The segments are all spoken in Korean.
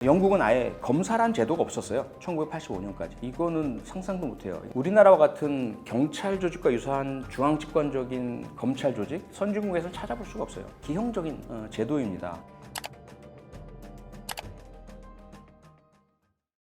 영국은 아예 검사란 제도가 없었어요. 1985년까지. 이거는 상상도 못해요. 우리나라와 같은 경찰 조직과 유사한 중앙집권적인 검찰 조직, 선진국에서는 찾아볼 수가 없어요. 기형적인 제도입니다.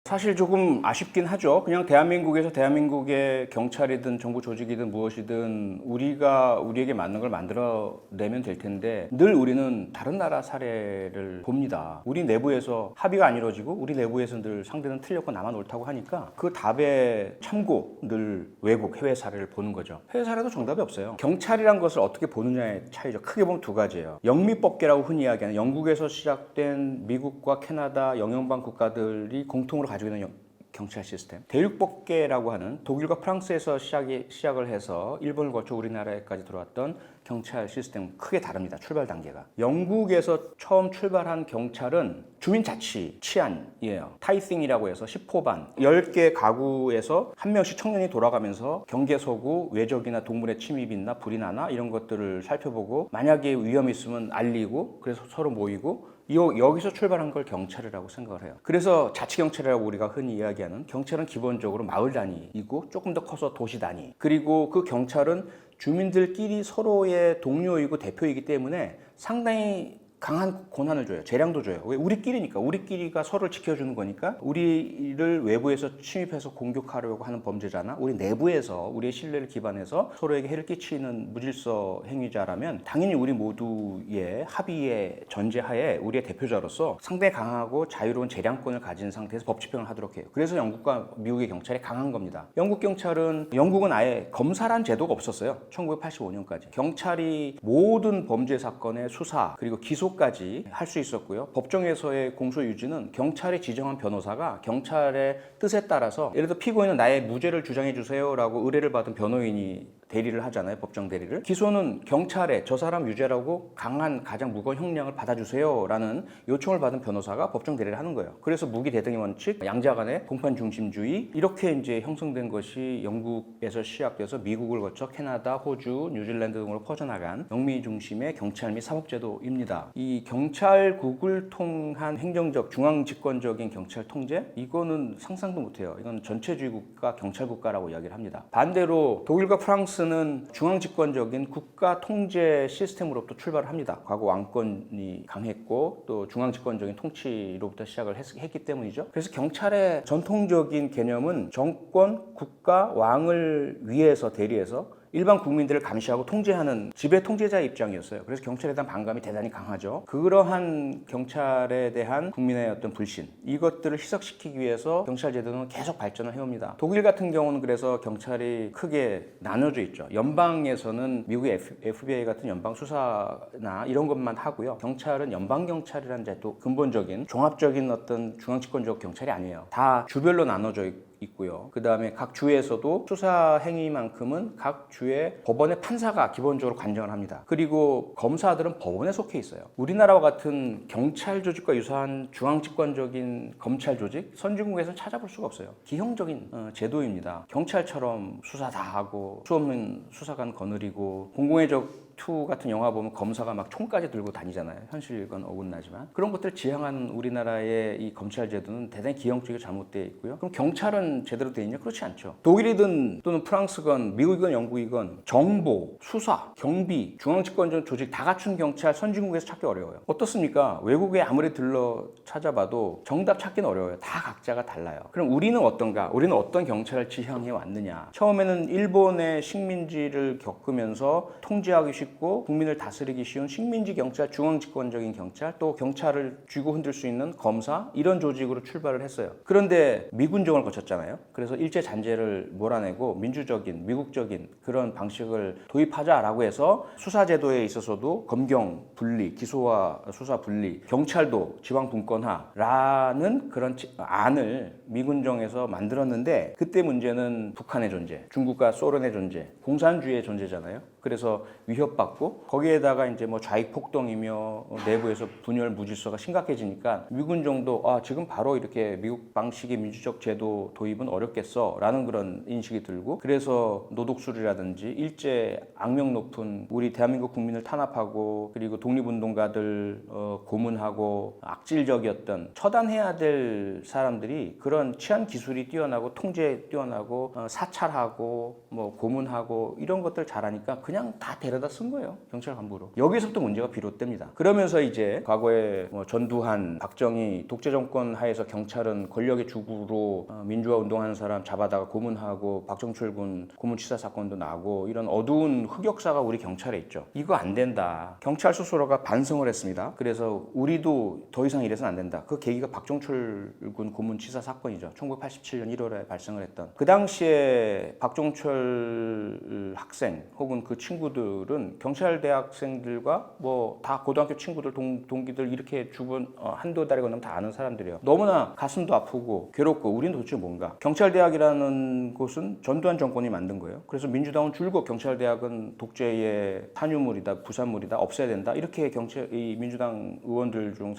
사실 조금 아쉽긴 하죠. 그냥 대한민국에서 대한민국의 경찰이든 정부 조직이든 무엇이든 우리가 우리에게 맞는 걸 만들어내면 될 텐데 늘 우리는 다른 나라 사례를 봅니다. 우리 내부에서 합의가 안 이루어지고 우리 내부에서 늘 상대는 틀렸고 나만 옳다고 하니까 그 답에 참고 늘 외국 해외 사례를 보는 거죠. 해외 사례도 정답이 없어요. 경찰이란 것을 어떻게 보느냐의 차이죠. 크게 보면 두 가지예요. 영미법계라고 흔히 이야기하는 영국에서 시작된 미국과 캐나다, 영연방 국가들이 공통으로 가지고 있는 경찰 시스템, 대륙법계라고 하는 독일과 프랑스에서 시작을 해서 일본을 거쳐 우리나라에까지 들어왔던 경찰 시스템 크게 다릅니다. 출발 단계가. 영국에서 처음 출발한 경찰은 주민자치 치안이에요. 타이싱이라고 해서 10호반 10개 가구에서 한 명씩 청년이 돌아가면서 경계서고 외적이나 동물의 침입이 있나 불이 나나 이런 것들을 살펴보고 만약에 위험이 있으면 알리고 그래서 서로 모이고 여기서 출발한 걸 경찰이라고 생각을 해요. 그래서 자치경찰이라고 우리가 흔히 이야기하는 경찰은 기본적으로 마을 단위이고 조금 더 커서 도시 단위. 그리고 그 경찰은 주민들끼리 서로의 동료이고 대표이기 때문에 상당히 강한 권한을 줘요. 재량도 줘요. 왜? 우리끼리니까. 우리끼리가 서로를 지켜주는 거니까. 우리를 외부에서 침입해서 공격하려고 하는 범죄자나 우리 내부에서 우리의 신뢰를 기반해서 서로에게 해를 끼치는 무질서 행위자라면 당연히 우리 모두의 합의의 전제하에 우리의 대표자로서 상당히 강하고 자유로운 재량권을 가진 상태에서 법 집행을 하도록 해요. 그래서 영국과 미국의 경찰이 강한 겁니다. 영국은 아예 검사란 제도가 없었어요. 1985년까지. 경찰이 모든 범죄 사건의 수사 그리고 기소 까지 할 수 있었고요. 법정에서의 공소 유지는 경찰이 지정한 변호사가 경찰의 뜻에 따라서 예를 들어 피고인은 나의 무죄를 주장해 주세요라고 의뢰를 받은 변호인이 대리를 하잖아요. 법정 대리를. 기소는 경찰에 저 사람 유죄라고 강한 가장 무거운 형량을 받아주세요라는 요청을 받은 변호사가 법정 대리를 하는 거예요. 그래서 무기 대등의 원칙, 양자 간의 공판 중심주의 이렇게 이제 형성된 것이 영국에서 시작돼서 미국을 거쳐 캐나다, 호주, 뉴질랜드 등으로 퍼져나간 영미 중심의 경찰 및 사법제도입니다. 이 경찰국을 통한 행정적 중앙 집권적인 경찰 통제 이거는 상상도 못해요. 이건 전체주의 국가 경찰 국가라고 이야기를 합니다. 반대로 독일과 프랑스는 중앙 집권적인 국가 통제 시스템으로부터 출발을 합니다. 과거 왕권이 강했고 또 중앙 집권적인 통치로부터 시작을 했기 때문이죠. 그래서 경찰의 전통적인 개념은 정권, 국가, 왕을 위해서 대리해서 일반 국민들을 감시하고 통제하는 지배 통제자 입장이었어요. 그래서 경찰에 대한 반감이 대단히 강하죠. 그러한 경찰에 대한 국민의 어떤 불신 이것들을 희석시키기 위해서 경찰 제도는 계속 발전을 해옵니다. 독일 같은 경우는 그래서 경찰이 크게 나눠져 있죠. 연방에서는 미국의 FBI 같은 연방 수사나 이런 것만 하고요. 경찰은 연방 경찰이라는 제도 근본적인 종합적인 어떤 중앙집권적 경찰이 아니에요. 다 주별로 나눠져 있고요. 그 다음에 각 주에서도 수사 행위만큼은 각 주의 법원의 판사가 기본적으로 관장을 합니다. 그리고 검사들은 법원에 속해 있어요. 우리나라와 같은 경찰 조직과 유사한 중앙집권적인 검찰 조직, 선진국에서는 찾아볼 수가 없어요. 기형적인 제도입니다. 경찰처럼 수사 다 하고 수없는 수사관 거느리고 공공의 적 2 같은 영화 보면 검사가 막 총까지 들고 다니잖아요. 현실과는 어긋나지만 그런 것들을 지향하는 우리나라의 이 검찰 제도는 대단히 기형적이고 잘못되어 있고요. 그럼 경찰은 제대로 되어 있냐? 그렇지 않죠. 독일이든 또는 프랑스건 미국이건 영국이건 정보, 수사, 경비, 중앙집권적 조직 다 갖춘 경찰 선진국에서 찾기 어려워요. 어떻습니까? 외국에 아무리 들러 찾아봐도 정답 찾기는 어려워요. 다 각자가 달라요. 그럼 우리는 어떤가? 우리는 어떤 경찰을 지향해 왔느냐? 처음에는 일본의 식민지를 겪으면서 통제하기 쉽고 국민을 다스리기 쉬운 식민지 경찰, 중앙집권적인 경찰, 또 경찰을 쥐고 흔들 수 있는 검사 이런 조직으로 출발을 했어요. 그런데 미군정을 거쳤잖아요. 그래서 일제 잔재를 몰아내고 민주적인, 미국적인 그런 방식을 도입하자라고 해서 수사제도에 있어서도 검경 분리, 기소와 수사 분리, 경찰도 지방 분권화라는 그런 안을 미군정에서 만들었는데 그때 문제는 북한의 존재, 중국과 소련의 존재, 공산주의의 존재잖아요. 그래서 위협받고 거기에다가 이제 뭐 좌익 폭동이며 내부에서 분열 무질서가 심각해지니까 미군 정도 지금 바로 이렇게 미국 방식의 민주적 제도 도입은 어렵겠어라는 그런 인식이 들고 그래서 노독술이라든지 일제 악명 높은 우리 대한민국 국민을 탄압하고 그리고 독립운동가들 고문하고 악질적이었던 처단해야 될 사람들이 그런 치안 기술이 뛰어나고 통제 뛰어나고 사찰하고 뭐 고문하고 이런 것들 잘하니까 그냥 다 데려다 쓴 거예요. 경찰 간부로. 여기서부터 문제가 비롯됩니다. 그러면서 이제 과거에 뭐 전두환, 박정희 독재 정권 하에서 경찰은 권력의 주구로 민주화 운동하는 사람 잡아다가 고문하고 박정철 군 고문치사 사건도 나고 이런 어두운 흑역사가 우리 경찰에 있죠. 이거 안 된다. 경찰 스스로가 반성을 했습니다. 그래서 우리도 더 이상 이래서는 안 된다. 그 계기가 박정철 군 고문치사 사건이죠. 1987년 1월에 발생을 했던. 그 당시에 박정철 학생 혹은 그 친구들은 경찰 대학생들과 뭐 다 고등학교 친구들 동기들 이렇게 주변 한두 달에 건너면 다 아는 사람들이에요. 너무나 가슴도 아프고 괴롭고 우리는 도대체 뭔가 경찰대학이라는 곳은 전두환 정권이 만든 거예요. 그래서 민주당은 줄곧 경찰대학은 독재의 탄유물이다 부산물이다 없애야 된다 이렇게 이 민주당 의원들 중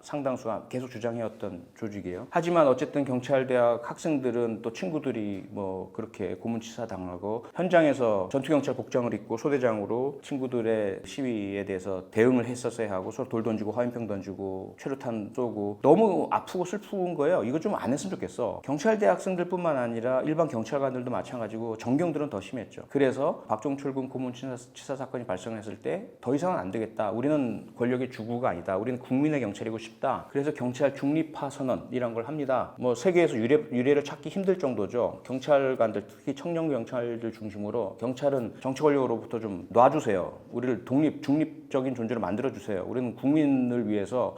상당수가 계속 주장해왔던 조직이에요. 하지만 어쨌든 경찰대학 학생들은 또 친구들이 뭐 그렇게 고문치사 당하고 현장에서 전투경찰 복장을 입고 소대장으로 친구들의 시위에 대해서 대응을 했었어야 하고 서로 돌 던지고 화염병 던지고 최루탄 쏘고 너무 아프고 슬픈 거예요. 이거 좀 안 했으면 좋겠어. 경찰대 학생들뿐만 아니라 일반 경찰관들도 마찬가지고 전경들은 더 심했죠. 그래서 박정철 군 고문치사 사건이 발생했을 때 더 이상은 안 되겠다. 우리는 권력의 주구가 아니다. 우리는 국민의 경찰이고 싶다. 그래서 경찰 중립화 선언 이런 걸 합니다. 뭐 세계에서 유례를 찾기 힘들 정도죠. 경찰관들 특히 청년 경찰들 중심으로 경찰은 정치 권력으로부터 좀 놔주세요. 우리를 중립적인 존재로 만들어주세요. 우리는 국민을 위해서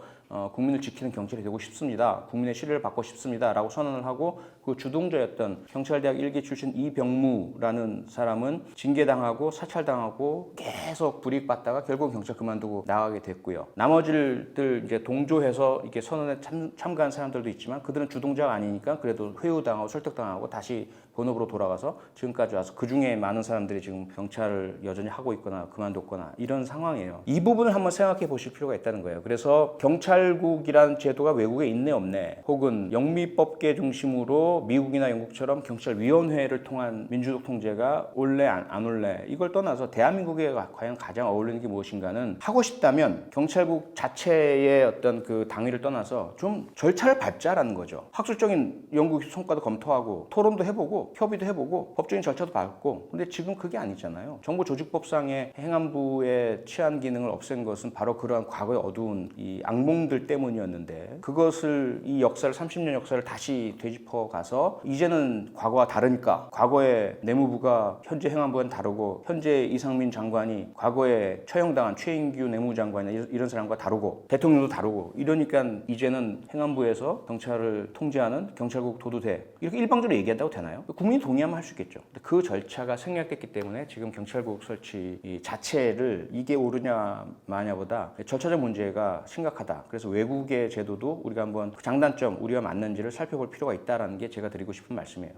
국민을 지키는 경찰이 되고 싶습니다. 국민의 신뢰를 받고 싶습니다. 라고 선언을 하고 그 주동자였던 경찰대학 1기 출신 이병무라는 사람은 징계당하고 사찰당하고 계속 불이익받다가 결국 경찰 그만두고 나가게 됐고요. 나머지들 이제 동조해서 이렇게 선언에 참가한 사람들도 있지만 그들은 주동자가 아니니까 그래도 회유당하고 설득당하고 다시 본업으로 돌아가서 지금까지 와서 그 중에 많은 사람들이 지금 경찰을 여전히 하고 있거나 그만뒀거나 이런 상황이에요. 이 부분을 한번 생각해 보실 필요가 있다는 거예요. 그래서 경찰국이라는 제도가 외국에 있네 없네 혹은 영미법계 중심으로 미국이나 영국처럼 경찰위원회를 통한 민주적 통제가 올래 안 올래 이걸 떠나서 대한민국에 과연 가장 어울리는 게 무엇인가는 하고 싶다면 경찰국 자체의 어떤 그 당위를 떠나서 좀 절차를 밟자라는 거죠. 학술적인 연구 성과도 검토하고 토론도 해보고 협의도 해보고 법적인 절차도 밟고 근데 지금 그게 아니잖아요. 정보조직법상의 행안부의 치안 기능을 없앤 것은 바로 그러한 과거의 어두운 이 악몽들 때문이었는데 그것을 이 역사를 30년 역사를 다시 되짚어 가서 이제는 과거와 다르니까 과거에 내무부가 현재 행안부와는 다르고 현재 이상민 장관이 과거에 처형당한 최인규 내무장관이나 이런 사람과 다르고 대통령도 다르고 이러니까 이제는 행안부에서 경찰을 통제하는 경찰국 도두대 이렇게 일방적으로 얘기한다고 되나요? 국민이 동의하면 할 수 있겠죠. 그 절차가 생략됐기 때문에 지금 경찰국 설치 자체를 이게 옳으냐 마냐보다 절차적 문제가 심각하다. 그래서 외국의 제도도 우리가 한번 장단점 우리와 맞는지를 살펴볼 필요가 있다는 게 제가 드리고 싶은 말씀이에요.